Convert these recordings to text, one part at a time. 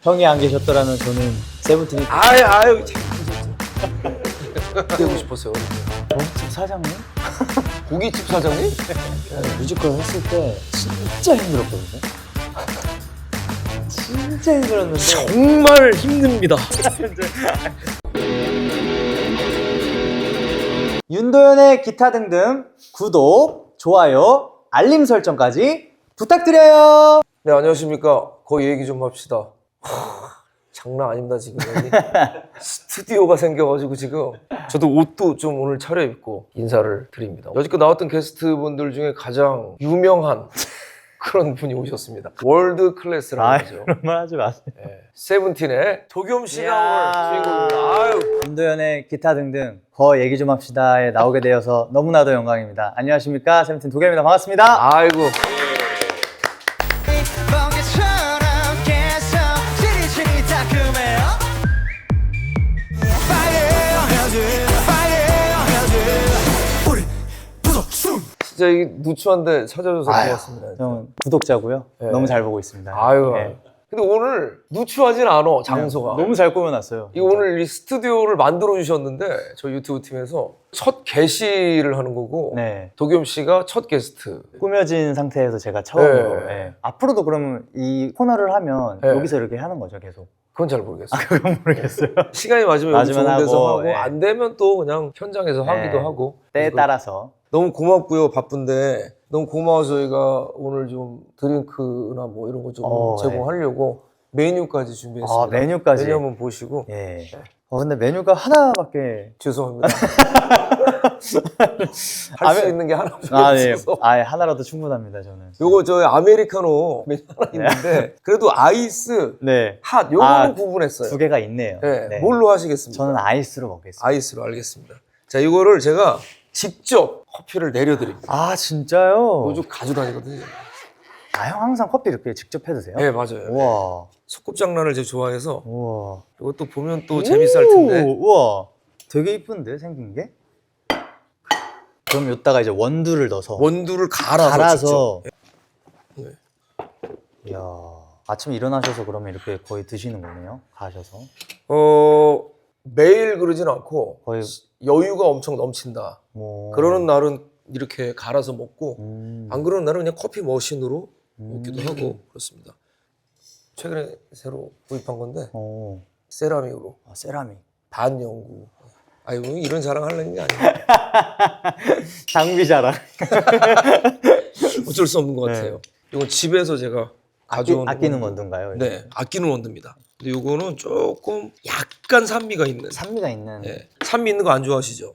형이 안 계셨더라면 저는 세븐틴이 아유 되고 싶었어요. 고깃집 사장님? 고깃집 사장님? 뮤지컬 했을 때 진짜 힘들었거든요. 진짜 힘들었는데 정말 힘듭니다. 윤도현의 기타 등등 구독, 좋아요, 알림 설정까지 부탁드려요. 네, 안녕하십니까. 거기 얘기 좀 합시다. 장난 아닙니다, 지금 여기. 스튜디오가 생겨가지고 지금 저도 옷도 좀 오늘 차려입고 인사를 드립니다. 여지껏 나왔던 게스트분들 중에 가장 유명한 그런 분이 오셨습니다. 월드 클래스라고 하죠. 그런 말 하지 마세요. 네. 세븐틴의 도겸 씨가 오늘 주인공입니다. 아유. 윤도현의 기타 등등 거 얘기 좀 합시다에 나오게 되어서 너무나도 영광입니다. 안녕하십니까, 세븐틴 도겸입니다. 반갑습니다. 아이고. 진짜 이 누추한데 찾아줘서 고맙습니다. 형 구독자고요. 네. 너무 잘 보고 있습니다. 아유. 네. 근데 오늘 누추하진 않아, 장소가. 너무 잘 꾸며놨어요. 이거 오늘 이 스튜디오를 만들어 주셨는데 저희 유튜브 팀에서 첫 게시를 하는 거고 네. 도겸 씨가 첫 게스트. 꾸며진 상태에서 제가 처음으로. 네. 네. 앞으로도 그러면 이 코너를 하면 네. 여기서 이렇게 하는 거죠, 계속. 그건 잘 모르겠어요. 그건 모르겠어요. 시간이 맞으면 여기 맞으면 좋은 데서 하고, 하고 네. 안 되면 또 그냥 현장에서 하기도 네. 하고. 때에 그래서 따라서. 너무 고맙고요. 바쁜데 너무 고마워서 저희가 오늘 좀 드링크나 뭐 이런 거 좀 제공하려고 메뉴까지 준비했습니다. 아, 메뉴까지. 메뉴 한번 보시고. 예. 근데 메뉴가 하나밖에. 죄송합니다. 할 수 있는 게 하나밖에 네. 없어서. 하나라도 충분합니다, 저는. 요거 저희 아메리카노 메뉴 하나 있는데 그래도 아이스, 네. 핫 요거는 구분했어요. 두 개가 있네요. 네. 네. 뭘로 하시겠습니까? 저는 아이스로 먹겠습니다. 아이스로 알겠습니다. 자, 이거를 제가 직접 커피를 내려드립니다. 아, 진짜요? 요즘 가져다니거든요. 형 항상 커피 이렇게 직접 해 드세요? 네, 맞아요. 우와. 소꿉장난을 제가 좋아해서 우와. 이것도 보면 또 재밌을 텐데. 우와. 되게 이쁜데, 생긴 게? 그럼 여기다가 이제 원두를 넣어서. 원두를 갈아서. 직접. 네. 이야. 아침에 일어나셔서 그러면 이렇게 거의 드시는 거네요? 가셔서. 매일 그러진 않고 거의. 여유가 엄청 넘친다. 뭐. 그러는 날은 이렇게 갈아서 먹고 안 음. 그러는 날은 그냥 커피 머신으로 먹기도 하고 그렇습니다. 최근에 새로 구입한 건데 세라믹으로 세라믹. 반영구. 아이고 이런 자랑 하려는 게 아니에요. 장비 자랑. 어쩔 수 없는 것 네. 같아요. 이건 집에서 제가 가져온 아끼는 원두인가요? 이거? 네, 아끼는 원두입니다. 근데 이거는 조금 약간 산미가 있는. 산미가 있는. 네, 산미 있는 거 안 좋아하시죠?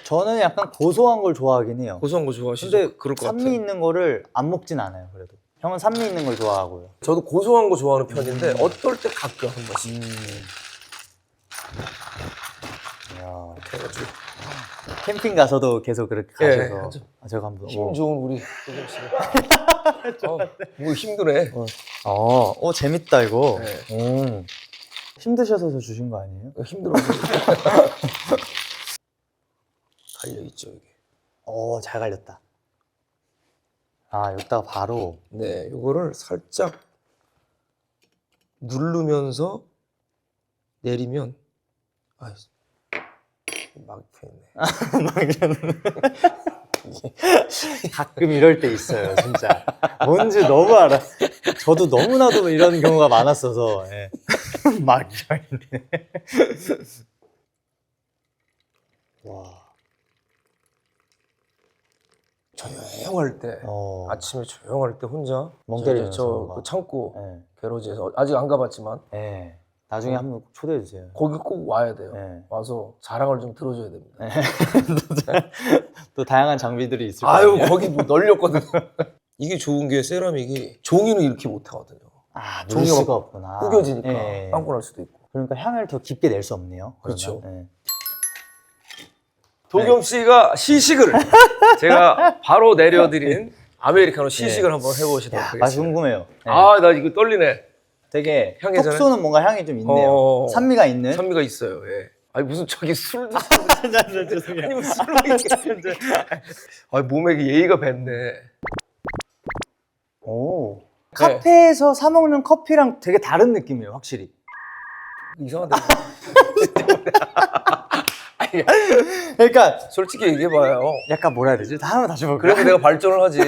저는 약간 고소한 걸 좋아하긴 해요. 고소한 거 좋아하시죠? 근데 그럴 것 산미 같아요. 있는 거를 안 먹진 않아요. 그래도 형은 산미 있는 걸 좋아하고요. 저도 고소한 거 좋아하는 편인데 어떨 때 가끔 한 번씩. 이야. 해가지고 캠핑 가서도 계속 그렇게 예, 가셔서. 하죠. 제가 한번. 힘 좋은 우리 도겸 씨가. 뭐 힘드네. 재밌다 이거. 네. 힘드셔서 주신 거 아니에요? 힘들어. 갈려 있죠 이게. 잘 갈렸다. 여기다가 바로. 네, 요거를 살짝 누르면서 내리면 막혀있네. 가끔 이럴 때 있어요, 진짜. 뭔지 너무 알아. 저도 너무나도 이런 경우가 많았어서. 예. 막혀있네. 와. 조용할 때 아침에 조용할 때 혼자 멍 때리면서 저 막. 그 창고 예. 게러지에서 아직 안 가봤지만 예. 나중에 한번 초대해 주세요. 거기 꼭 와야 돼요. 예. 와서 자랑을 좀 들어줘야 됩니다. 또 다양한 장비들이 있을 아유 거예요. 거기 뭐 널렸거든요. 이게 좋은 게 세라믹이 종이는 이렇게 못 하거든요. 누를 종이가 수가 없구나. 구겨지니까 예. 빵꾸 날 수도 있고. 그러니까 향을 더 깊게 낼 수 없네요. 그렇죠. 그러면. 예. 도겸 씨가 시식을 제가 바로 내려드린 아메리카노 시식을 한번 해보시도록 맛이 하겠습니다. 궁금해요. 예. 나 이거 떨리네. 되게 향이 톡 잖아요? 쏘는 뭔가 향이 좀 있네요. 산미가 있는. 산미가 있어요. 예. 아니 무슨 저기 술도 죄송해요. 아니 무슨 술을 몸에 예의가 뱄네. 카페에서 사 먹는 커피랑 되게 다른 느낌이에요, 확실히. 이상하다. 아니, 그러니까 솔직히 얘기해봐요. 약간 뭐라 해야 되지? 한번 다시 볼까요? 그래서 내가 발전을 하지.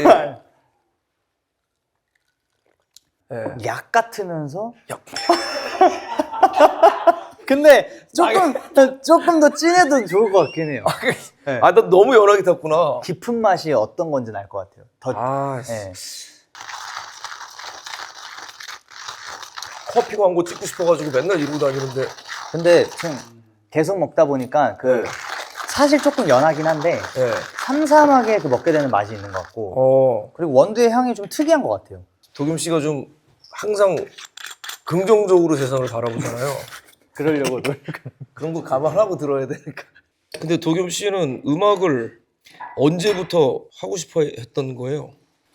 네. 약 같으면서 약. 근데 조금 더 진해도 좋을 것 같긴 해요. 네. 아, 나 너무 연하게 탔구나. 깊은 맛이 어떤 건지 알 것 같아요. 더 아, 네. 커피 광고 찍고 싶어가지고 맨날 이러고 다니는데. 근데 좀 계속 먹다 보니까 그 사실 조금 연하긴 한데 네. 삼삼하게 그 먹게 되는 맛이 있는 것 같고 그리고 원두의 향이 좀 특이한 것 같아요. 도겸 씨가 좀 항상 긍정적으로 세상을 바라보잖아요. 그러려고 그런 거 감안하고 들어야 되니까. 근데 도겸 씨는 음악을 언제부터 하고 싶어 했던 거예요?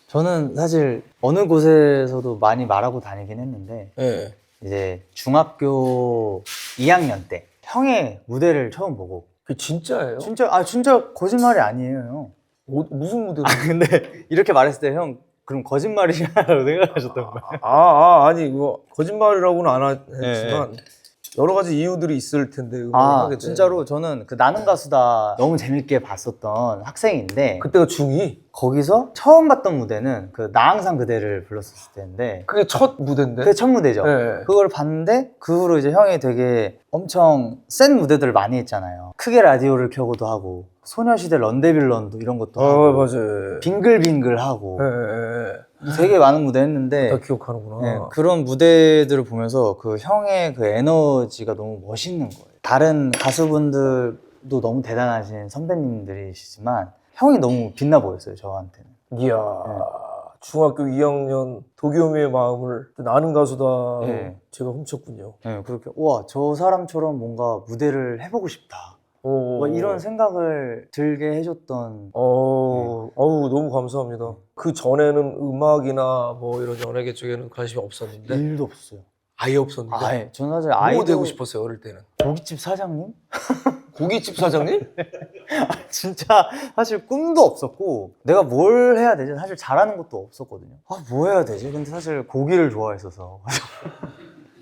저는 사실 어느 곳에서도 많이 말하고 다니긴 했는데 네. 이제 중학교 2학년 때 형의 무대를 처음 보고 그게 진짜예요? 진짜 거짓말이 아니에요. 무슨 무대로? 근데 이렇게 말했을 때 형 그럼 거짓말이라고 생각하셨던 거예요? 아니 이거 거짓말이라고는 안 했지만 여러 가지 이유들이 있을 텐데 음악을 하게 돼. 진짜로 저는 그 나는 가수다 너무 재밌게 봤었던 학생인데 그때가 중2? 거기서 처음 봤던 무대는 그 나 항상 그대를 불렀었을 때인데 그게 첫 무대인데? 그게 첫 무대죠. 네. 그걸 봤는데 그 후로 이제 형이 되게 엄청 센 무대들을 많이 했잖아요. 크게 라디오를 켜고도 하고 소녀시대 런데빌런도 이런 것도 하고 맞아요. 빙글빙글 하고 네. 되게 많은 무대 했는데 다 기억하는구나. 네, 그런 무대들을 보면서 그 형의 그 에너지가 너무 멋있는 거예요. 다른 가수분들도 너무 대단하신 선배님들이시지만 형이 너무 빛나 보였어요, 저한테는. 이야, 중학교 2학년 도겸이의 마음을 나는 가수다 네. 제가 훔쳤군요. 네, 그렇게 우와 저 사람처럼 뭔가 무대를 해보고 싶다. 뭐 이런 생각을 들게 해줬던. 어우 너무 감사합니다. 그 전에는 음악이나 뭐 이런 연예계 쪽에는 관심이 없었는데 일도 없어요. 아예 없었는데. 아예 저는 사실 뭐 아이돌 되고 싶었어요 어릴 때는? 고깃집 사장님? 고깃집 사장님? 진짜 사실 꿈도 없었고 내가 뭘 해야 되지? 사실 잘하는 것도 없었거든요. 뭐 해야 되지? 근데 사실 고기를 좋아했어서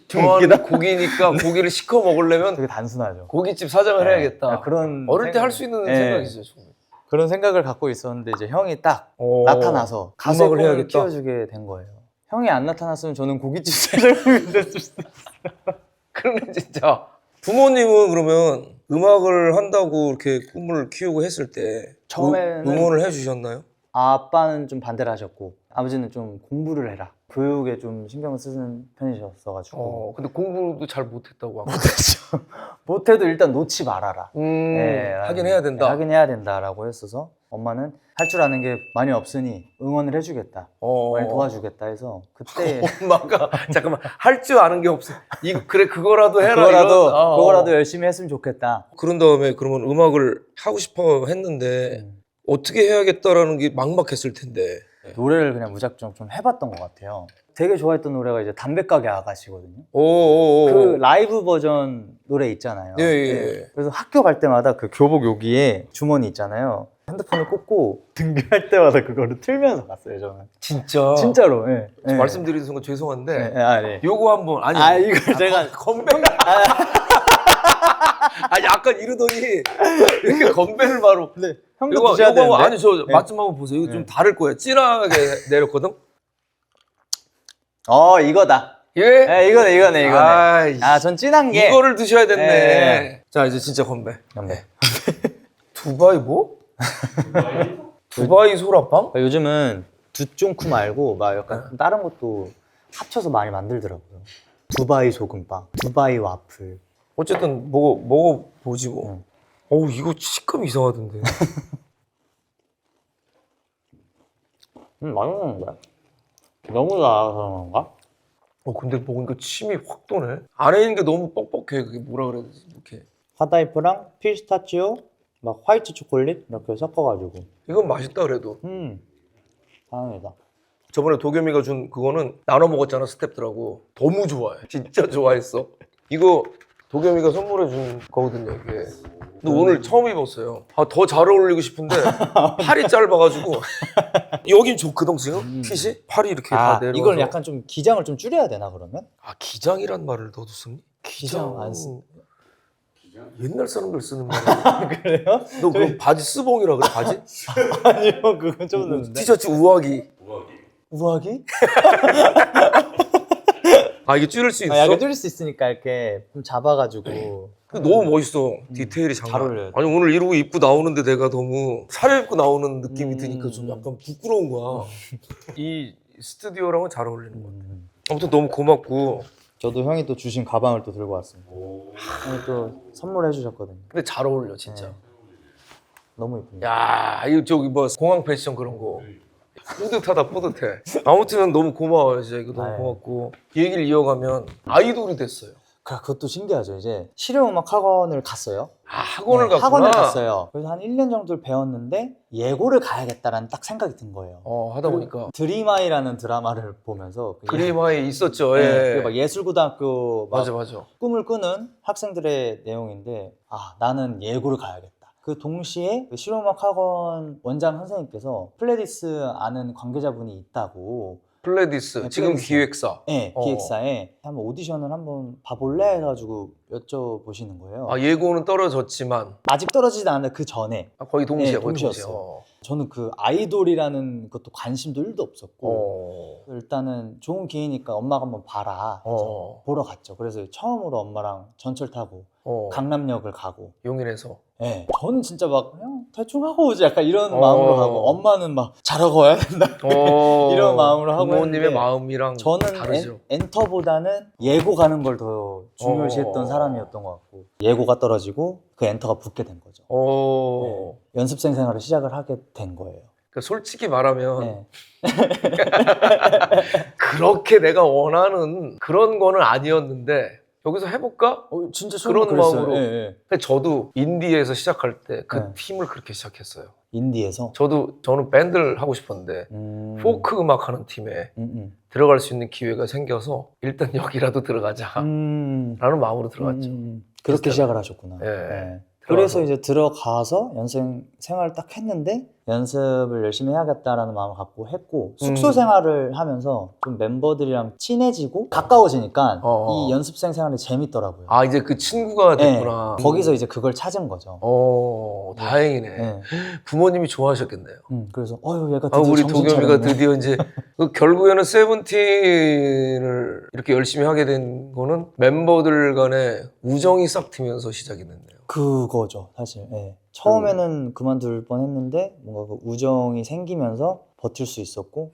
좋아하는 고기니까 고기를 시켜 먹으려면 되게 단순하죠. 고깃집 사장을 해야겠다. 그런 어릴 때 할 수 있는 생각이죠. 충분히. 그런 생각을 갖고 있었는데 이제 형이 딱 오, 나타나서 가수의 음악을 꿈을 해야겠다. 키워주게 된 거예요. 형이 안 나타났으면 저는 고깃집 사장님이 됐을 수도 있어요. 그러네 진짜. 부모님은 그러면 음악을 한다고 이렇게 꿈을 키우고 했을 때 처음에는 응원을 해주셨나요? 아빠는 좀 반대를 하셨고 아버지는 좀 공부를 해라. 교육에 좀 신경을 쓰는 편이셨어가지고 근데 공부도 잘 못했다고 하고. 못했죠. 못해도 일단 놓지 말아라. 하긴 해야 된다. 하긴 해야 된다라고 했어서 엄마는 할 줄 아는 게 많이 없으니 응원을 해주겠다. 많이 도와주겠다 해서 그때 엄마가 잠깐만 할 줄 아는 게 없어. 그래 그거라도 해라. 그거라도 열심히 했으면 좋겠다. 그런 다음에 그러면 음악을 하고 싶어 했는데 어떻게 해야겠다라는 게 막막했을 텐데. 노래를 그냥 무작정 좀 해봤던 것 같아요. 되게 좋아했던 노래가 이제 담배가게 아가씨거든요. 그 라이브 버전 노래 있잖아요. 예. 그래서 학교 갈 때마다 그 교복 여기에 주머니 있잖아요. 핸드폰을 꽂고 등교할 때마다 그거를 틀면서 갔어요, 저는. 진짜? 진짜로. 예. 예. 말씀드리는 순간 죄송한데 네. 요거 한번 이걸 제가 건배. 약간 이러더니 이렇게 건배를 바로. 네. 형도 드셔야 되는데. 아니 저 맛 좀 한번 보세요. 이거 좀 다를 거예요. 진하게 내렸거든. 이거다. 예? 네, 이거네. 전 진한 게. 이거를 드셔야 됐네. 네. 자 이제 진짜 건배. 건배. 두바이 뭐? 두바이 소라빵? 요즘은 두쫑쿠 말고 막 약간 다른 것도 합쳐서 많이 만들더라고요. 두바이 소금빵, 두바이 와플. 어쨌든 먹어보지 뭐. 어우 이거 식감 이상하던데. 맛있는 거야? 너무 잘해서 그런가? 근데 먹으니까 침이 확 도네. 안에 있는 게 너무 뻑뻑해. 그게 뭐라 그래야 되지? 이렇게. 화다이프랑 피스타치오, 막 화이트 초콜릿 이렇게 섞어가지고. 이건 맛있다 그래도. 다행이다. 저번에 도겸이가 준 그거는 나눠 먹었잖아 스태프들하고. 너무 좋아해. 진짜 좋아했어. 이거 도겸이가 선물해 준 거거든요, 이게. 근데 오늘 처음 입었어요. 아, 더 잘 어울리고 싶은데 팔이 짧아가지고 여긴 좋거든 지금 핏이 팔이 이렇게 다 내려와서. 이걸 약간 좀 기장을 좀 줄여야 되나 그러면? 아, 기장이란 말을 너도 쓰니? 기장 안 쓰. 옛날 사람들 쓰는 말이야. 그래요? 너 그 바지 스봉이라 그래, 바지? 아니요, 그건 좀 늦는데. 티셔츠 우아기. 우아기? 아, 이게 줄일 수 있어? 약간 줄일 수 있으니까 이렇게 좀 잡아가지고. 너무 멋있어. 디테일이 잘 장난. 어울려요. 아니 오늘 이러고 입고 나오는데 내가 너무 차려입고 나오는 느낌이 드니까 좀 약간 부끄러운 거야. 이 스튜디오랑은 잘 어울리는 것 같아. 아무튼 너무 고맙고. 저도 형이 또 주신 가방을 또 들고 왔습니다. 형이 또 선물해 주셨거든요. 근데 잘 어울려 진짜. 네. 너무 예쁩니다. 야, 이거 저기 뭐 공항 패션 그런 거. 뿌듯하다, 뿌듯해. 아무튼 너무 고마워요, 진짜. 이거 너무 네. 고맙고. 이 얘기를 이어가면 아이돌이 됐어요. 그것도 신기하죠. 이제 실용음악 학원을 갔어요. 아, 학원을 네, 갔구나. 학원을 갔어요. 그래서 한 1년 정도를 배웠는데 예고를 가야겠다라는 딱 생각이 든 거예요. 하다 보니까. 드림아이라는 드라마를 보면서 그림화에 있었죠, 네, 예. 그게 막 예술고등학교 막 맞아. 꿈을 꾸는 학생들의 내용인데 나는 예고를 가야겠다. 그 동시에 그 실용음악 학원 원장 선생님께서 플레디스 아는 관계자분이 있다고 플레디스, 네, 지금 플레디스. 기획사. 네, 기획사에 한번 오디션을 한번 봐볼래 해가지고 여쭤보시는 거예요. 아, 예고는 떨어졌지만 아직 떨어지지 않았는데 그 전에 거의 동시에, 네, 거의 동시였어요. 동시에. 저는 그 아이돌이라는 것도 관심도 1도 없었고 어. 일단은 좋은 기회니까 엄마가 한번 봐라 해서 보러 갔죠. 그래서 처음으로 엄마랑 전철 타고 강남역을 가고 용인에서. 네, 저는 진짜 막 그냥 대충 하고 오지 약간 이런 마음으로 가고 엄마는 막 잘하고 와야 된다 이런 마음으로 하고 부모님의 했는데 마음이랑 저는 다르죠. 엔터보다는 예고 가는 걸 더 중요시했던 사람이었던 것 같고 예고가 떨어지고 그 엔터가 붙게 된 거죠. 네, 연습생 생활을 시작을 하게 된 거예요. 그러니까 솔직히 말하면 네. 그렇게 내가 원하는 그런 거는 아니었는데 여기서 해볼까? 진짜 그런 그랬어요. 마음으로. 네. 근데 저도 인디에서 시작할 때 그 네. 팀을 그렇게 시작했어요. 인디에서 저는 밴드를 하고 싶었는데 포크 음악 하는 팀에 들어갈 수 있는 기회가 생겨서 일단 여기라도 들어가자 라는 마음으로 들어갔죠. 그렇게 시작을 하셨구나. 예. 네. 그래서 이제 들어가서 연습 생활을 딱 했는데 연습을 열심히 해야겠다라는 마음을 갖고 했고 숙소 생활을 하면서 좀 멤버들이랑 친해지고 가까워지니까 이 연습생 생활이 재밌더라고요. 아, 이제 그 친구가 됐구나. 네. 거기서 이제 그걸 찾은 거죠. 다행이네. 네. 부모님이 좋아하셨겠네요. 그래서 얘가 드디어 우리 정신 도겸이가 차렸네. 드디어 이제 결국에는 세븐틴을 이렇게 열심히 하게 된 거는 멤버들 간의 우정이 싹 트면서 시작이 됐네요. 그거죠, 사실. 네. 처음에는 그만둘 뻔했는데 뭔가 그 우정이 생기면서 버틸 수 있었고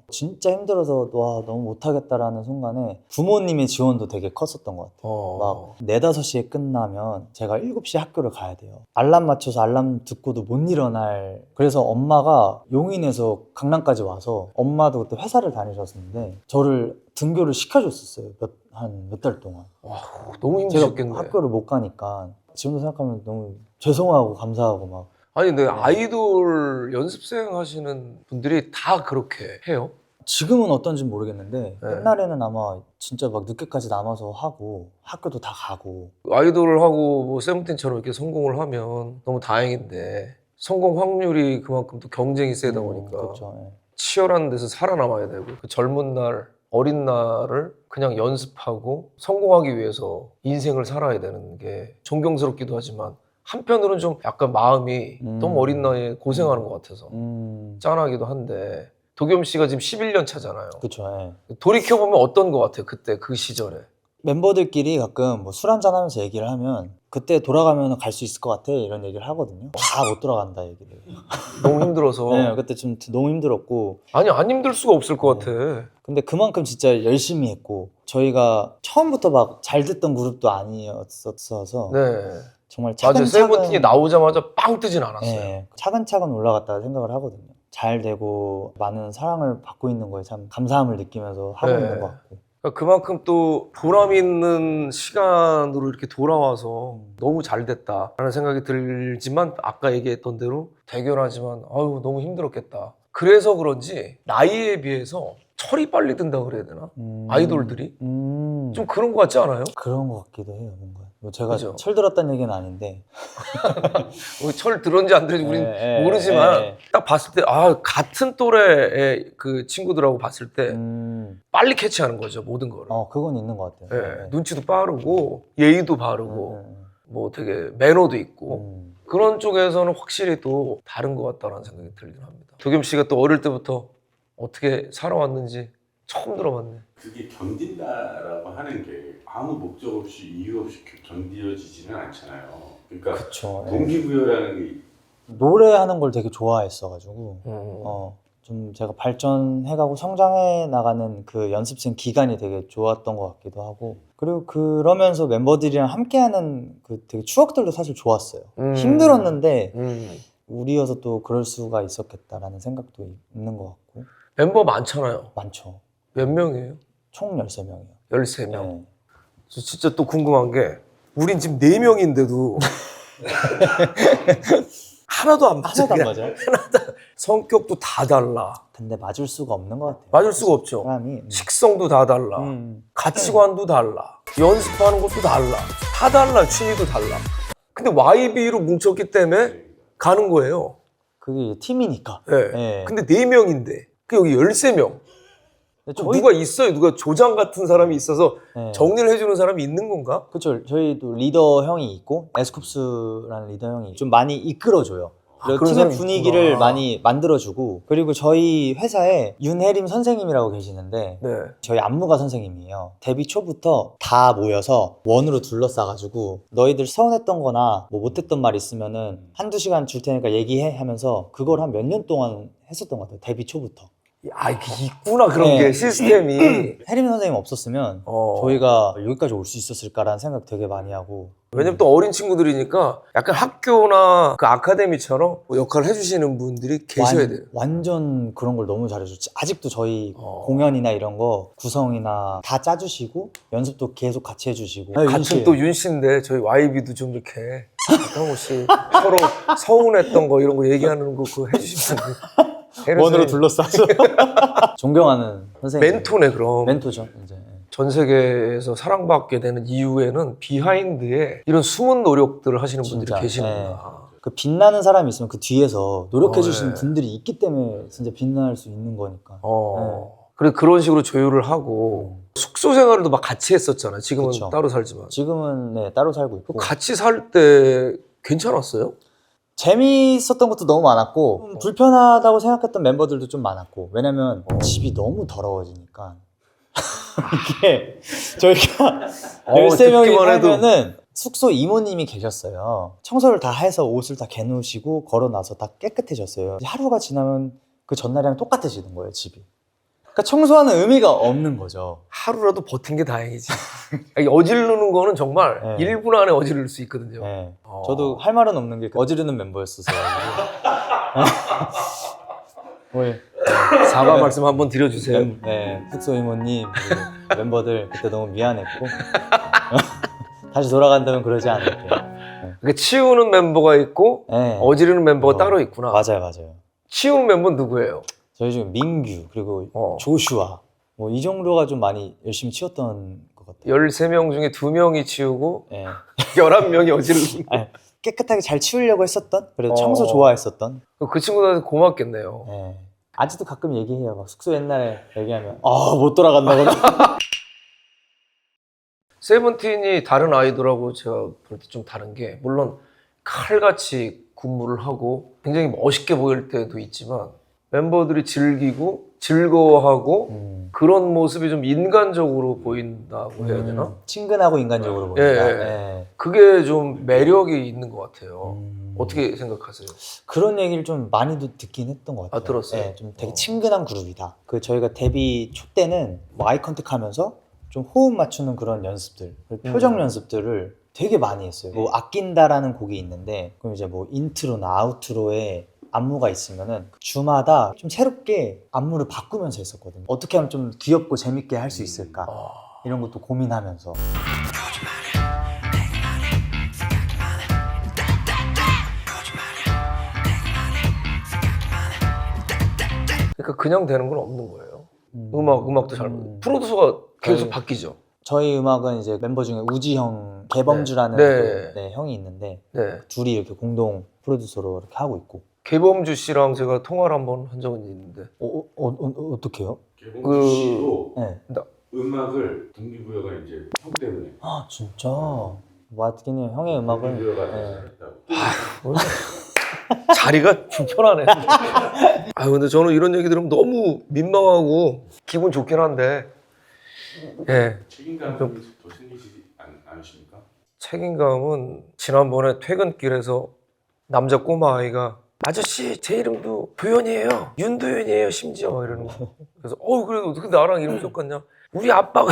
진짜 힘들어서 와 너무 못하겠다라는 순간에 부모님의 지원도 되게 컸었던 것 같아요. 막 4, 5시에 끝나면 제가 7시에 학교를 가야 돼요. 알람 맞춰서 알람 듣고도 못 일어날. 그래서 엄마가 용인에서 강남까지 와서 엄마도 그때 회사를 다니셨는데 저를 등교를 시켜줬었어요. 한 몇 달 동안. 와, 너무 제가 힘드셨겠네. 학교를 못 가니까 지금도 생각하면 너무 죄송하고 감사하고 막. 아니 근데 아이돌 연습생 하시는 분들이 다 그렇게 해요? 지금은 어떤지 모르겠는데 네. 옛날에는 아마 진짜 막 늦게까지 남아서 하고 학교도 다 가고. 아이돌을 하고 뭐 세븐틴처럼 이렇게 성공을 하면 너무 다행인데 성공 확률이 그만큼 또 경쟁이 세다 보니까 그렇죠. 예. 치열한 데서 살아남아야 되고 그 젊은 날 어린 날을 그냥 연습하고 성공하기 위해서 인생을 살아야 되는 게 존경스럽기도 하지만 한편으로는 좀 약간 마음이 너무 어린 나이에 고생하는 것 같아서 짠하기도 한데 도겸 씨가 지금 11년 차잖아요. 그렇죠. 예. 돌이켜보면 어떤 것 같아요? 그때 그 시절에. 멤버들끼리 가끔 뭐 술 한잔 하면서 얘기를 하면 그때 돌아가면 갈 수 있을 것 같아 이런 얘기를 하거든요. 다 못 돌아간다 얘기를. 너무 힘들어서. 네, 그때 좀 너무 힘들었고. 아니 안 힘들 수가 없을 것 같아. 근데 그만큼 진짜 열심히 했고 저희가 처음부터 막 잘 됐던 그룹도 아니었어서 네. 정말 맞아요. 차근차근 세븐틴이 나오자마자 빵 뜨진 않았어요. 네, 차근차근 올라갔다고 생각을 하거든요. 잘 되고 많은 사랑을 받고 있는 거에 참 감사함을 느끼면서 하고 네. 있는 것 같고. 그러니까 그만큼 또 보람 있는 시간으로 이렇게 돌아와서 너무 잘 됐다라는 생각이 들지만 아까 얘기했던 대로 대결하지만 아유 너무 힘들었겠다. 그래서 그런지 나이에 비해서 철이 빨리 든다 그래야 되나? 아이돌들이 좀 그런 거 같지 않아요? 그런 것 같기도 해요, 뭔가. 뭐 제가 그죠? 철 들었다는 얘기는 아닌데. 철 들었는지 안 들었는지 우린 예, 모르지만 예. 딱 봤을 때 같은 또래의 그 친구들하고 봤을 때 빨리 캐치하는 거죠, 모든 거를. 그건 있는 것 같아요. 예, 눈치도 빠르고 예의도 바르고 음. 뭐 되게 매너도 있고 음. 그런 쪽에서는 확실히 또 다른 것 같다라는 생각이 들긴 합니다. 도겸 씨가 또 어릴 때부터 어떻게 살아왔는지 처음 들어봤네. 그게 견딘다라고 하는 게 아무 목적 없이 이유 없이 견뎌지지는 않잖아요. 그러니까 그쵸. 예. 동기부여라는 게 노래하는 걸 되게 좋아했어가지고 음. 좀 제가 발전해가고 성장해 나가는 그 연습생 기간이 되게 좋았던 것 같기도 하고, 그리고 그러면서 멤버들이랑 함께하는 그 되게 추억들도 사실 좋았어요. 힘들었는데 우리여서 또 그럴 수가 있었겠다라는 생각도 있는 것 같고. 멤버 많잖아요. 많죠. 몇 명이에요? 총 13명이요. 13명. 네. 저 진짜 또 궁금한 게 우린 지금 4명인데도 하나도 안 맞아. 하나도 안 맞아요? 성격도 다 달라. 근데 맞을 수가 없는 것 같아요. 맞을 수가 없죠. 사람이. 식성도 다 달라. 가치관도 달라. 연습하는 것도 달라. 다 달라. 취미도 달라. 근데 YB로 뭉쳤기 때문에 가는 거예요. 그게 팀이니까. 네. 네. 근데 4명인데 그 여기 13명. 근데 누가 있어요? 누가 조장 같은 사람이 있어서 네. 정리를 해주는 사람이 있는 건가? 그렇죠. 저희도 리더 형이 있고 에스쿱스라는 리더 형이 좀 많이 이끌어줘요. 그리고 그런 팀의 사람이 분위기를 있구나. 많이 만들어주고, 그리고 저희 회사에 윤혜림 선생님이라고 계시는데 네. 저희 안무가 선생님이에요. 데뷔 초부터 다 모여서 원으로 둘러싸가지고 너희들 서운했던 거나 뭐 못했던 말 있으면은 한두 시간 줄 테니까 얘기해 하면서 그걸 한 몇 년 동안 했었던 것 같아요. 데뷔 초부터. 이게 있구나 그런 네. 게 시스템이. 혜림 선생님 없었으면 저희가 여기까지 올 수 있었을까라는 생각 되게 많이 하고. 왜냐면 또 어린 친구들이니까 약간 학교나 그 아카데미처럼 뭐 역할을 해주시는 분들이 계셔야 돼요. 완전 그런 걸 너무 잘해줬지. 아직도 저희 공연이나 이런 거 구성이나 다 짜주시고 연습도 계속 같이 해주시고. 같은 또 윤 씨인데 저희 YB도 좀 이렇게 혹시 서로 서운했던 거 이런 거 얘기하는 거 그거 해주시면 원으로 둘러싸서 존경하는 선생님. 멘토네 그럼. 멘토죠 이제. 전 세계에서 사랑받게 되는 이유에는 비하인드에 이런 숨은 노력들을 하시는 분들이 진짜, 계시는구나. 그 빛나는 사람이 있으면 그 뒤에서 노력해주시는 네. 분들이 있기 때문에 진짜 빛날 수 있는 거니까. 그래 그런 식으로 조율을 하고 숙소 생활도 막 같이 했었잖아요. 지금은 그쵸. 따로 살지만. 지금은 네, 따로 살고 있고. 같이 살 때 괜찮았어요? 재미있었던 것도 너무 많았고 불편하다고 생각했던 멤버들도 좀 많았고. 왜냐면 집이 너무 더러워지니까 이게 저희가 13명이 듣기만 해도. 살면은 숙소 이모님이 계셨어요. 청소를 다 해서 옷을 다 개놓으시고 걸어놔서 다 깨끗해졌어요. 하루가 지나면 그 전날이랑 똑같아지는 거예요, 집이. 그러니까 청소하는 의미가 없는 거죠. 하루라도 버틴 게 다행이지. 아니, 어지르는 거는 정말 네. 1분 안에 어지를 수 있거든요. 네. 저도 할 말은 없는 게 어지르는 멤버였어서. 사과 말씀 한번 드려주세요. 네, 숙소 이모님 그리고 멤버들 그때 너무 미안했고 다시 돌아간다면 그러지 않을게요. 그러니까 치우는 멤버가 있고 네. 어지르는 멤버가 따로 있구나. 맞아요. 치우는 멤버는 누구예요? 저희 중에 민규 그리고 조슈아 뭐 이 정도가 좀 많이 열심히 치웠던 것 같아요. 13명 중에 2명이 치우고 네. 11명이 어지르는 거. 아니, 깨끗하게 잘 치우려고 했었던, 그래도 청소 좋아했었던. 그 친구들한테 고맙겠네요. 네. 아직도 가끔 얘기해요. 막 숙소 옛날에 얘기하면 못 돌아간다거나. 세븐틴이 다른 아이돌하고 제가 볼 때 좀 다른 게, 물론 칼같이 군무를 하고 굉장히 멋있게 보일 때도 있지만 멤버들이 즐기고 즐거워하고 그런 모습이 좀 인간적으로 보인다고 해야 되나? 친근하고 인간적으로 보인다. 예. 그게 좀 매력이 있는 것 같아요. 어떻게 생각하세요? 그런 얘기를 좀 많이도 듣긴 했던 것 같아요. 들었어요? 네, 좀 되게 친근한 그룹이다. 그 저희가 데뷔 초 때는 뭐 아이 컨택하면서 좀 호흡 맞추는 그런 연습들, 표정 연습들을 되게 많이 했어요. 뭐 아낀다라는 곡이 있는데, 그럼 이제 뭐 인트로나 아우트로에 안무가 있으면은 주마다 좀 새롭게 안무를 바꾸면서 했었거든요. 어떻게 하면 좀 귀엽고 재밌게 할 수 있을까, 이런 것도 고민하면서. 그러니까 그냥 되는 건 없는 거예요. 음악도 잘 프로듀서가 계속 저희- 바뀌죠. 저희 음악은 이제 멤버 중에 우지 형, 개범주라는 네. 네, 형이 있는데 네. 둘이 이렇게 공동 프로듀서로 이렇게 하고 있고. 개범주 씨랑 제가 통화를 한번 한 적은 있는데 어떻게요? 개봉주 씨도 네. 음악을 동기부여가 이제 형 때문에 아 진짜. 맞긴 해요. 형의 음악은 동기부여가 네. 됐다고. 자리가 불편하네. 아 근데 저는 이런 얘기 들으면 너무 민망하고 기분 좋긴 한데, 예, 책임감이 더 생기지 않으십니까? 책임감은 지난번에 퇴근길에서 남자 꼬마 아이가 아저씨 제 이름도 도현이에요, 윤도현이에요 심지어 막 이러는 거. 그래서 그래도 어떻게 나랑 이름 똑같냐? 우리 아빠가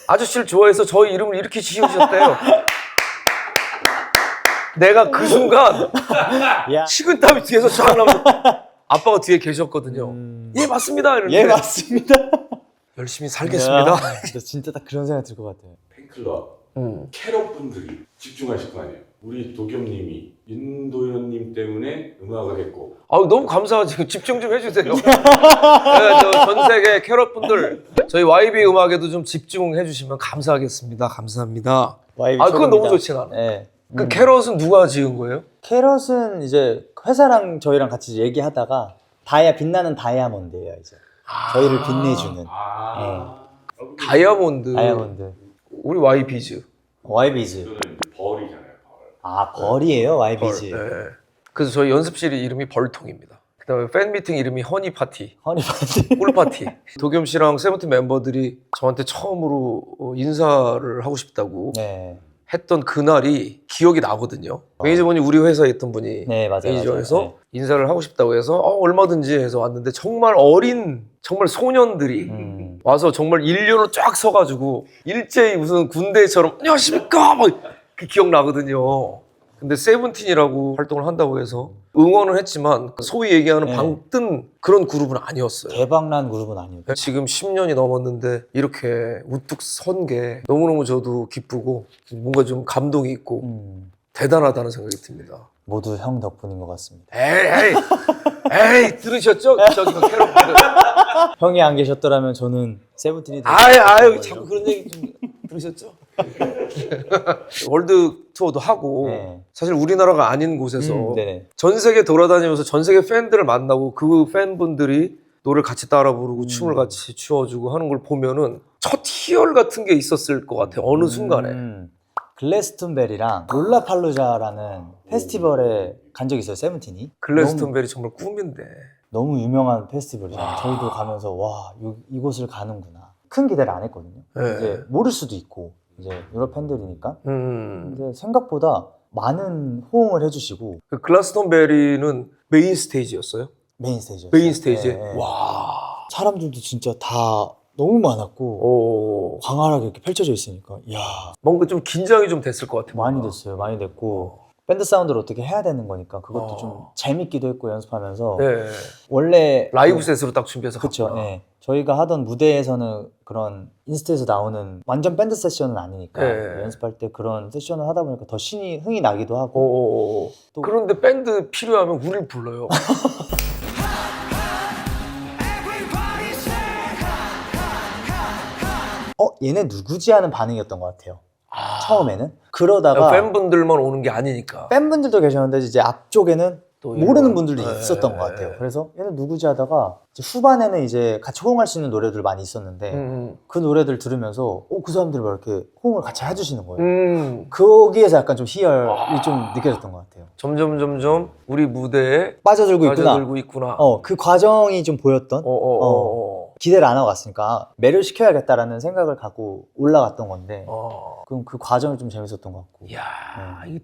아저씨를 좋아해서 저희 이름을 이렇게 지으셨대요. 내가 그 순간 야. 식은땀이 뒤에서 쫙 나면서 아빠가 뒤에 계셨거든요. 예 맞습니다 이러는데 예 맞습니다. 열심히 살겠습니다. 진짜 딱 그런 생각 들 것 같아요. 팬클럽 캐럿 분들이 집중하실 거 아니에요. 우리 도겸님이 윤도현님 때문에 음악을 했고 너무 감사하지. 집중 좀 해주세요. 네, 전 세계 캐럿 분들 저희 YB 음악에도 좀 집중해 주시면 감사하겠습니다. 감사합니다. 그건 너무 좋지 나는. 네. 그 캐럿은 누가 지은 거예요? 캐럿은 이제 회사랑 저희랑 같이 얘기하다가 빛나는 다이아몬드예요 이제. 저희를 빛내주는 다이아몬드. 다이아몬드. 우리 YB즈. YB즈. 저는 이제 벌이잖아요. 벌. 벌이에요 YB즈. 네. 그래서 저희 연습실 이름이 벌통입니다. 그다음에 팬 미팅 이름이 허니 파티. 허니 파티. 꿀 파티. 도겸 씨랑 세븐틴 멤버들이 저한테 처음으로 인사를 하고 싶다고 네. 했던 그날이 기억이 나거든요. 매니저분이 우리 회사에 있던 분이 네 맞아요. 매니저에서 맞아요. 네. 인사를 하고 싶다고 해서 얼마든지 해서 왔는데 정말 어린 정말 소년들이 와서 정말 일렬로 쫙 서가지고 일제히 무슨 군대처럼 안녕하십니까 막 그 기억나거든요. 근데 세븐틴이라고 활동을 한다고 해서 응원을 했지만 소위 얘기하는 네. 방뜬 그런 그룹은 아니었어요. 대박난 그룹은 아니었죠. 지금 10년이 넘었는데 이렇게 우뚝 선 게 너무너무 저도 기쁘고 뭔가 좀 감동이 있고 대단하다는 생각이 듭니다. 모두 형 덕분인 것 같습니다. 에이 들으셨죠? 저기 그 캐럿분들. 형이 안 계셨더라면 저는 세븐틴이 아유 자꾸 그런 얘기 좀 들으셨죠? 월드 투어도 하고 네. 사실 우리나라가 아닌 곳에서 네네. 전 세계 돌아다니면서 전 세계 팬들을 만나고 그 팬분들이 노래를 같이 따라 부르고 춤을 같이 추어주고 하는 걸 보면은 첫 희열 같은 게 있었을 것 같아요. 어느 순간에. 글래스톤베리랑 롤라팔루자라는 페스티벌에 간 적이 있어요 세븐틴이. 글래스톤베리 정말 꿈인데. 너무 유명한 페스티벌이잖아요. 저희도 가면서 이곳을 가는구나. 큰 기대를 안 했거든요. 네. 이제 모를 수도 있고 이제 유럽 팬들이니까. 음. 근데 생각보다 많은 호응을 해주시고 그 글래스톤베리는 메인 스테이지였어요? 메인 스테이지였어요. 메인 스테이지에? 네. 와. 사람들도 진짜 다 너무 많았고 오. 광활하게 이렇게 펼쳐져 있으니까 이야 뭔가 좀 긴장이 좀 됐을 것 같아요. 많이 됐어요. 많이 됐고 밴드 사운드를 어떻게 해야 되는 거니까 그것도 좀 재밌기도 했고 연습하면서 네. 원래 라이브 셋으로 딱 준비해서 그렇죠. 갔구나. 네. 저희가 하던 무대에서는 그런 인스타에서 나오는 완전 밴드 세션은 아니니까 네. 연습할 때 그런 세션을 하다 보니까 더 흥이 나기도 하고 오. 또- 그런데 밴드 필요하면 우리를 불러요. 얘네 누구지 하는 반응이었던 것 같아요. 처음에는 그러다가 팬분들만 오는 게 아니니까. 팬분들도 계셨는데 이제 앞쪽에는 또 모르는 이런- 분들도 네. 있었던 것 같아요. 그래서 얘는 누구지 하다가 이제 후반에는 이제 같이 호응할 수 있는 노래들 많이 있었는데 그 노래들 들으면서 그 사람들이 막 이렇게 호응을 같이 해주시는 거예요. 거기에서 약간 좀 희열이 좀 느껴졌던 것 같아요. 점점 우리 무대에 빠져들고 있구나. 빠져들고 있구나. 그 과정이 좀 보였던 기대를 안 하고 갔으니까 매를 시켜야겠다라는 생각을 갖고 올라갔던 건데 그럼 그 과정이 좀 재밌었던 것 같고 이야. 이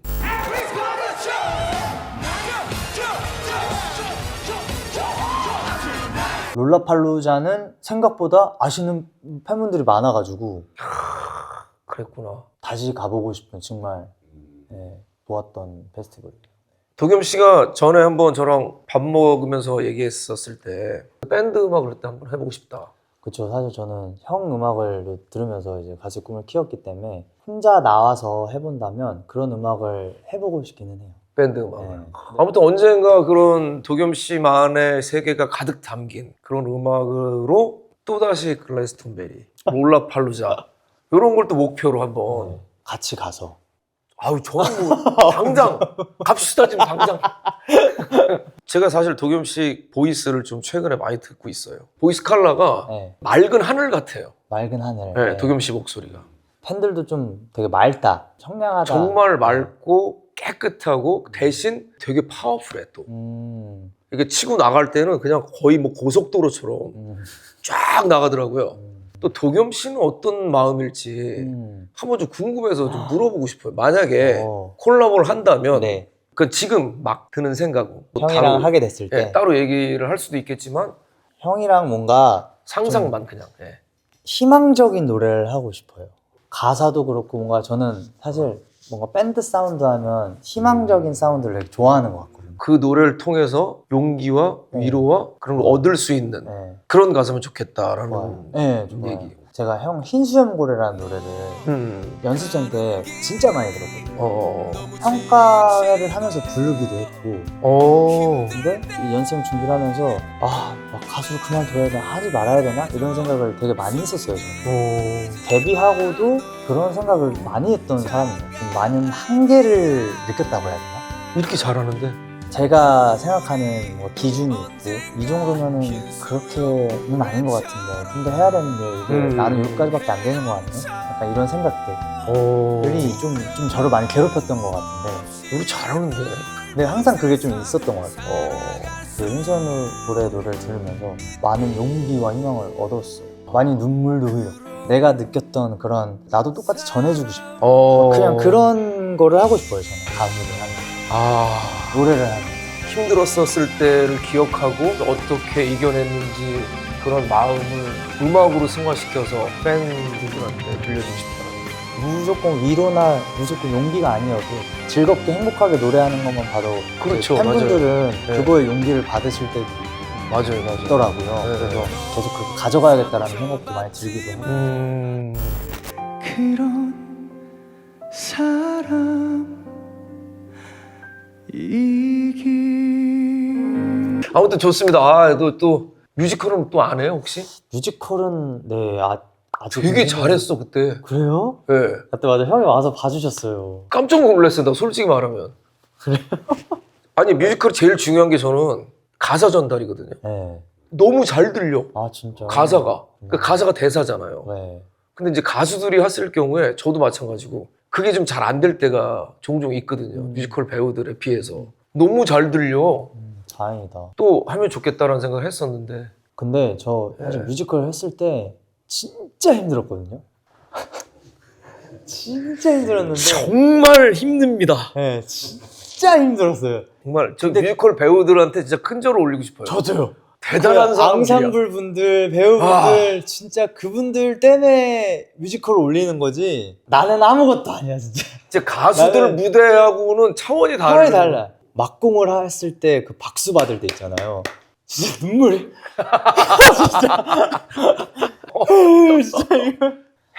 롤라팔루자는 생각보다 아시는 팬분들이 많아가지고 그랬구나. 다시 가보고 싶은 정말 좋았던 페스티벌이에요. 도겸 씨가 전에 한번 저랑 밥 먹으면서 얘기했었을 때 밴드 음악을 그때 한번 해보고 싶다. 그렇죠. 사실 저는 형 음악을 들으면서 이제 가수 꿈을 키웠기 때문에 혼자 나와서 해본다면 그런 음악을 해보고 싶기는 해요. 밴드 음악을. 네. 아무튼 언젠가 그런 도겸 씨만의 세계가 가득 담긴 그런 음악으로 또다시 글래스톤베리, 롤라팔루자 이런 걸 또 목표로 한번. 같이 가서. 아유, 저는 뭐 당장 갑시다 지금 당장. 제가 사실 도겸 씨 보이스를 좀 최근에 많이 듣고 있어요. 보이스 컬러가 네. 맑은 하늘 같아요. 맑은 하늘. 네, 네. 도겸 씨 목소리가 팬들도 좀 되게 맑다, 청량하다. 정말 맑고 깨끗하고 대신 되게 파워풀해 또. 이게 치고 나갈 때는 그냥 거의 뭐 고속도로처럼 쫙 나가더라고요. 또 도겸 씨는 어떤 마음일지 한번 좀 궁금해서 좀 물어보고 싶어요. 만약에 콜라보를 한다면 네. 그 지금 막 드는 생각은 뭐 형이랑 따로, 하게 됐을 때 예, 따로 얘기를 할 수도 있겠지만 형이랑 뭔가 상상만 그냥. 예. 희망적인 노래를 하고 싶어요. 가사도 그렇고 뭔가 저는 사실 뭔가 밴드 사운드 하면 희망적인 사운드를 되게 좋아하는 것 같거든요. 그 노래를 통해서 용기와 위로와 그런 걸 얻을 수 있는 네, 그런 가사면 좋겠다라는 좋아요. 네, 좋아요. 얘기. 제가 형 흰수염고래라는 노래를 연습생 때 진짜 많이 들었거든요. 평가회를 하면서 부르기도 했고 근데 이 연습생 준비를 하면서 막 가수를 그만둬야 되나 하지 말아야 되나 이런 생각을 되게 많이 했었어요. 저는 데뷔하고도 그런 생각을 많이 했던 사람이에요. 좀 많은 한계를 느꼈다고 해야 되나? 이렇게 잘하는데 제가 생각하는 뭐 기준이 있고 이 정도면은 그렇게는 아닌 것 같은데 좀 더 해야 되는데 이게 나는 여기까지밖에 안 되는 것 같네? 약간 이런 생각들이 좀 저를 많이 괴롭혔던 것 같은데 우리 잘하는데. 근데 항상 그게 좀 있었던 것 같아요. 그 흰수염고래 노래를 들으면서 많은 용기와 희망을 얻었어요. 많이 눈물도 흘렸고 내가 느꼈던 그런 나도 똑같이 전해주고 싶어. 그냥 그런 거를 하고 싶어요. 저는 가수를 하면 노래를 하면 힘들었었을 때를 기억하고 어떻게 이겨냈는지 그런 마음을 음악으로 승화시켜서 팬분들한테 들려주고 싶다는. 무조건 위로나 무조건 용기가 아니어도 즐겁게 행복하게 노래하는 것만 봐도 그렇죠, 팬분들은 맞아요. 그거에 용기를 받으실 때 맞아요. 있더라고요. 네. 그래서 계속 그렇게 가져가야겠다라는 생각도 많이 들기도 해요. 그런 사람 아무튼 좋습니다. 또 뮤지컬은 또 안 해요 혹시? 뮤지컬은 네 아직 되게 잘했어 그때. 그래요? 네. 그때 맞아 형이 와서 봐주셨어요. 깜짝 놀랐어요. 나 솔직히 말하면. 그래요? 아니 뮤지컬이 제일 중요한 게 저는 가사 전달이거든요. 네. 너무 잘 들려. 진짜. 가사가. 그 가사가 대사잖아요. 네. 근데 이제 가수들이 했을 경우에 저도 마찬가지고 그게 좀 잘 안 될 때가 종종 있거든요. 뮤지컬 배우들에 비해서. 너무 잘 들려. 다행이다. 또 하면 좋겠다라는 생각을 했었는데. 근데 저 사실 네. 뮤지컬 했을 때 진짜 힘들었거든요. 진짜 힘들었는데. 정말 힘듭니다. 네, 진짜 힘들었어요. 정말 저 뮤지컬 배우들한테 진짜 큰 절을 올리고 싶어요. 저도요. 대단한 사람들이야. 앙상블 분들, 배우분들 진짜 그분들 때문에 뮤지컬 올리는 거지. 나는 아무것도 아니야 진짜. 진짜 가수들 나는- 무대하고는 차원이 다르. 차원이 달라. 막공을 했을 때 그 박수 받을 때 있잖아요. 진짜 눈물이. 진짜 이거.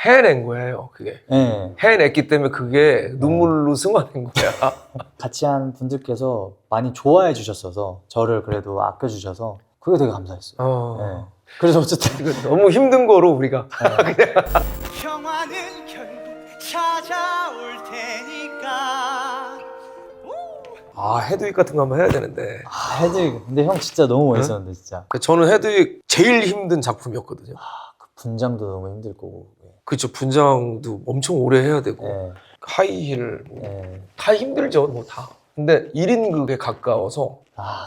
해낸 거예요, 그게. 네. 해냈기 때문에 그게 눈물로 승화된 거야. 같이 한 분들께서 많이 좋아해 주셨어서 저를 그래도 아껴주셔서 그게 되게 감사했어요. 네. 그래서 어쨌든 이거 너무 힘든 거로 우리가. 평화는 결국 찾아올 테니까. 헤드윅 같은 거 한번 해야 되는데. 헤드윅 근데 형 진짜 너무 멋있었는데 진짜. 저는 헤드윅 제일 힘든 작품이었거든요. 그 분장도 너무 힘들 거고. 그렇죠. 분장도 엄청 오래 해야 되고. 네. 하이힐 뭐. 네. 다 힘들죠, 뭐 다. 근데 1인극에 가까워서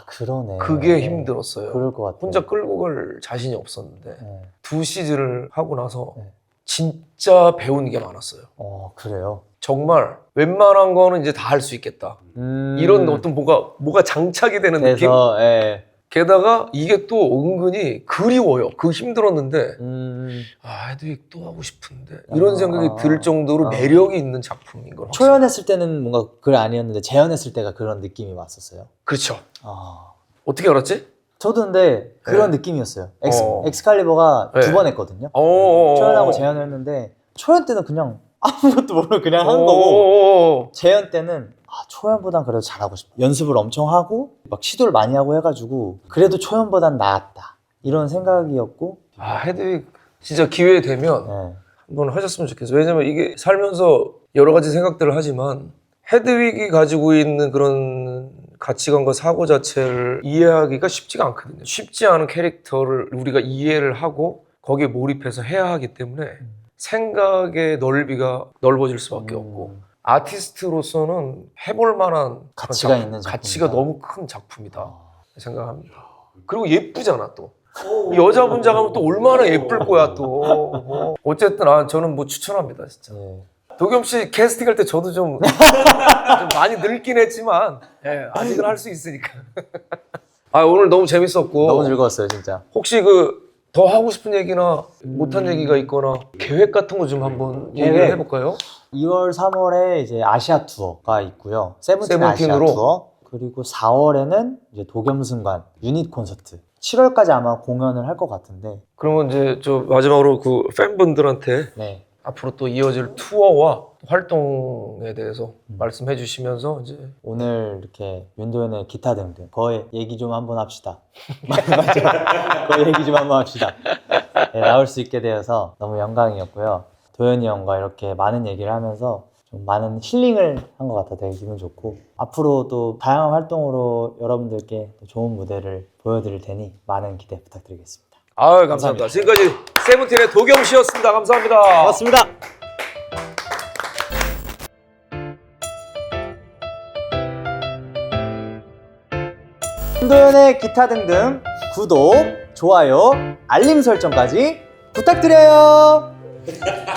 그러네. 그게 힘들었어요. 그럴 것 같아요. 혼자 끌고 갈 자신이 없었는데 네. 2시즌을 하고 나서 네. 진짜 배우는 게 많았어요. 그래요. 정말 웬만한 거는 이제 다 할 수 있겠다. 이런 어떤 뭐가 장착이 되는 느낌? 그래서 예. 게다가 이게 또 은근히 그리워요. 그 힘들었는데 헤드윅 또 하고 싶은데 이런 생각이 들 정도로 매력이 있는 작품인 걸. 초연했을 때는 뭔가 그래 아니었는데 재연했을 때가 그런 느낌이 왔었어요. 그렇죠. 아. 어떻게 알았지? 저도 근데 그런 네. 느낌이었어요. 어. 엑스칼리버가 네. 2번 했거든요. 어. 초연하고 재연을 했는데 초연 때는 그냥 아무것도 모르고 그냥 한 거고 재연 때는 초연보단 그래도 잘하고 싶어. 연습을 엄청 하고 막 시도를 많이 하고 해가지고 그래도 초연보단 나았다 이런 생각이었고 아, 헤드윅 진짜 기회 되면 네. 한번 하셨으면 좋겠어요. 왜냐면 이게 살면서 여러 가지 생각들을 하지만 헤드윅이 가지고 있는 그런 가치관과 사고 자체를 이해하기가 쉽지가 않거든요. 쉽지 않은 캐릭터를 우리가 이해를 하고 거기에 몰입해서 해야 하기 때문에 생각의 넓이가 넓어질 수밖에 없고 아티스트로서는 해볼 만한 가치가 그런 있는 작품이다. 가치가 너무 큰 작품이다 생각합니다. 그리고 예쁘잖아 또. 여자 분장 하면 또 얼마나 예쁠 거야 또. 어쨌든 저는 뭐 추천합니다 진짜. 네. 도겸 씨 캐스팅 할 때 저도 좀 많이 늙긴 했지만 예, 아직은 할 수 있으니까. 오늘 너무 재밌었고 너무 즐거웠어요, 진짜. 혹시 더 하고 싶은 얘기나 못한 얘기가 있거나 계획 같은 거 좀 한번 얘기를 계획. 해볼까요? 2월, 3월에 이제 아시아 투어가 있고요. 세븐틴 아시아 세븐틴으로? 투어. 그리고 4월에는 이제 도겸승관 유닛 콘서트. 7월까지 아마 공연을 할 것 같은데. 그러면 이제 저 마지막으로 그 팬분들한테 네. 앞으로 또 이어질 투어와 활동에 대해서 말씀해 주시면서 이제 오늘 이렇게 윤도현의 기타 등등 거의 얘기 좀 한번 합시다. 맞아. 거의 얘기 좀 한번 합시다. 네, 나올 수 있게 되어서 너무 영광이었고요. 도현이 형과 이렇게 많은 얘기를 하면서 좀 많은 힐링을 한 것 같아 되게 기분 좋고 앞으로 또 다양한 활동으로 여러분들께 또 좋은 무대를 보여드릴 테니 많은 기대 부탁드리겠습니다. 감사합니다. 지금까지 세븐틴의 도겸 씨였습니다. 감사합니다. 고맙습니다. 윤도현의 기타 등등 구독, 좋아요, 알림 설정까지 부탁드려요.